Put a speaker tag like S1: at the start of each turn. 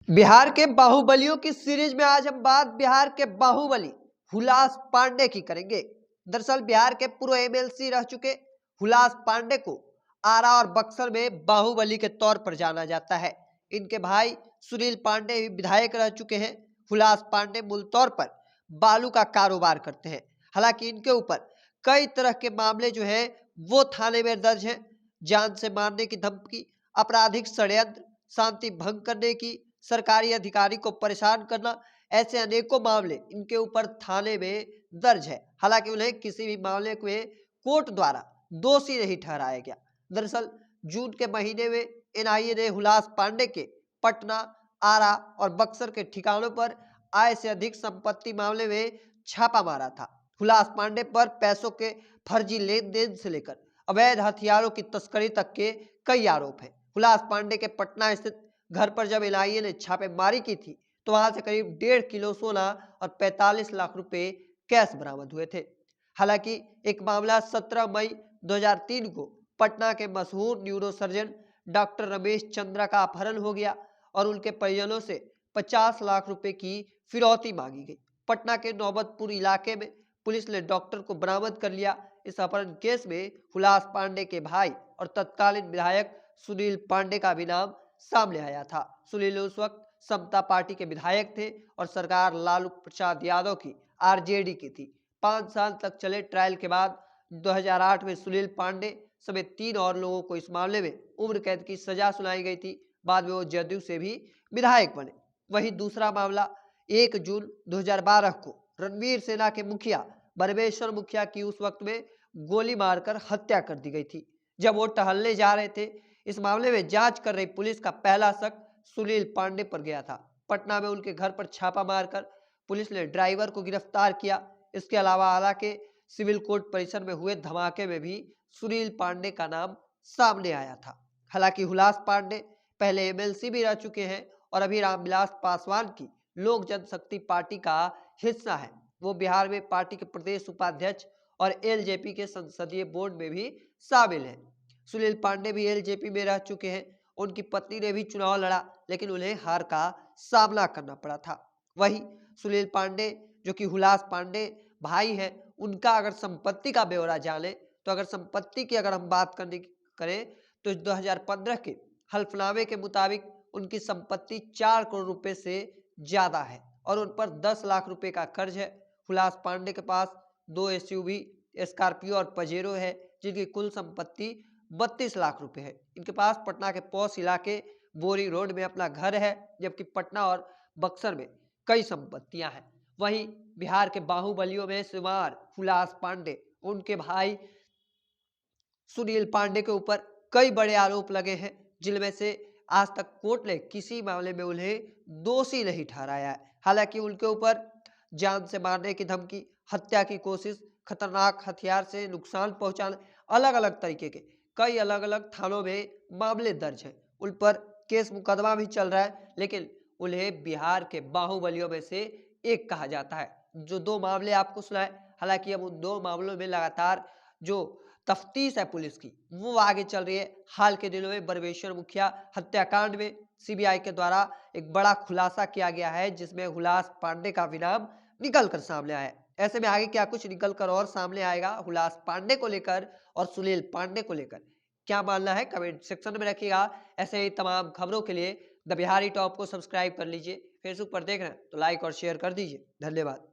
S1: बिहार के बाहुबलियों की सीरीज में आज हम बात बिहार के बाहुबली हुलास पांडे की करेंगे। दरअसल बिहार के पूर्व एमएलसी रह चुके हुलास पांडे को आरा और बक्सर में बाहुबली के तौर पर जाना जाता है। इनके भाई सुनील पांडे भी विधायक रह चुके हैं। हुलास पांडे मूल तौर पर बालू का कारोबार करते हैं। हालांकि इनके ऊपर कई तरह के मामले जो है वो थाने में दर्ज है। जान से मारने की धमकी, आपराधिक षड्यंत्र, शांति भंग करने की, सरकारी अधिकारी को परेशान करना, ऐसे अनेकों मामले इनके ऊपर थाने में दर्ज है। हालांकि उन्हें किसी भी मामले में कोर्ट द्वारा दोषी नहीं ठहराया गया। दरअसल जून के महीने में एनआईए ने हुलास पांडे के पटना, आरा और बक्सर के ठिकानों पर आय से अधिक संपत्ति मामले में छापा मारा था। हुलास पांडे पर पैसों के फर्जी लेन देन से लेकर अवैध हथियारों की तस्करी तक के कई आरोप हैं। हुलास पांडे के पटना स्थित घर पर जब एनआईए ने छापेमारी की थी तो वहां से करीब 1.5 किलो सोना और 45 लाख रुपए कैश बरामद हुए थे। हालांकि एक मामला 17 मई 2003 को पटना के मशहूर न्यूरोसर्जन डॉक्टर रमेश चंद्रा का अपहरण हो गया और उनके परिजनों से 50 लाख रुपए की फिरौती मांगी गई। पटना के नौबतपुर इलाके में पुलिस ने डॉक्टर को बरामद कर लिया। इस अपहरण केस में हुलास पांडे के भाई और तत्कालीन विधायक सुनील पांडे का भी नाम सामने आया था। सुनील उस वक्त समता पार्टी के विधायक थे और सरकार लालू प्रसाद यादव की आरजेडी की थी। 5 साल तक चले ट्रायल के बाद 2008 में सुनील पांडे समेत 3 और लोगों को इस मामले में उम्र कैद की सजा सुनाई गई थी। बाद में वो जदयू से भी विधायक बने। वहीं दूसरा मामला 1 जून 2012 को रणवीर सेना के मुखिया बरमेश्वर मुखिया की उस वक्त में गोली मारकर हत्या कर दी गई थी जब वो टहलने जा रहे थे। इस मामले में जांच कर रही पुलिस का पहला शक सुनील पांडे पर गया था। पटना में उनके घर पर छापा मारकर पुलिस ने ड्राइवर को गिरफ्तार किया। इसके अलावा हालांकि सिविल कोर्ट परिसर में हुए धमाके में भी सुनील पांडे का नाम सामने आया था। हालांकि हुलास पांडे पहले एमएलसी भी रह चुके हैं और अभी रामविलास पासवान की लोक जनशक्ति पार्टी का हिस्सा है। वो बिहार में पार्टी के प्रदेश उपाध्यक्ष और एलजेपी के संसदीय बोर्ड में भी शामिल है। सुनील पांडे भी एलजेपी में रह चुके हैं। उनकी पत्नी ने भी चुनाव लड़ा लेकिन उन्हें हार का सामना करना पड़ा था। वही सुनील पांडे जो कि हुलास पांडे भाई हैं, उनका अगर संपत्ति का ब्यौरा जाने तो अगर संपत्ति की अगर हम बात करें तो 2015 के हल्फनामे के मुताबिक उनकी संपत्ति 4 करोड़ रुपए से ज्यादा है और उन पर 10 लाख रुपए का कर्ज है। हुलास पांडे के पास 2 एसयूवी स्कॉर्पियो और पजेरो है जिनकी कुल संपत्ति 32 लाख रुपए है। इनके पास पटना के पॉश इलाके बोरी रोड में अपना घर है जबकि पटना और बक्सर में कई संपत्तियां हैं। वहीं बिहार के बाहुबलियों में शुमार हुलास पांडे, उनके भाई सुनील पांडे के ऊपर कई बड़े आरोप लगे हैं जिनमें से आज तक कोर्ट ने किसी मामले में उन्हें दोषी नहीं ठहराया है। हालांकि उनके ऊपर जान से मारने की धमकी, हत्या की कोशिश, खतरनाक हथियार से नुकसान पहुंचाना, अलग अलग तरीके के कई अलग अलग थानों में मामले दर्ज हैं। उन पर केस मुकदमा भी चल रहा है लेकिन उन्हें बिहार के बाहुबलियों में से एक कहा जाता है। जो 2 मामले आपको सुनाए, हालांकि अब उन 2 मामलों में लगातार जो तफ्तीश है पुलिस की वो आगे चल रही है। हाल के दिनों में बरमेश्वर मुखिया हत्याकांड में सीबीआई के द्वारा एक बड़ा खुलासा किया गया है जिसमें हुलास पांडे का भी नाम निकल कर सामने आया है। ऐसे में आगे क्या कुछ निकल कर और सामने आएगा हुलास पांडे को लेकर और सुनील पांडे को लेकर, क्या मानना है कमेंट सेक्शन में रखिएगा। ऐसे ही तमाम खबरों के लिए द बिहारी टॉप को सब्सक्राइब कर लीजिए। फेसबुक पर देख रहे हैं तो लाइक और शेयर कर दीजिए। धन्यवाद।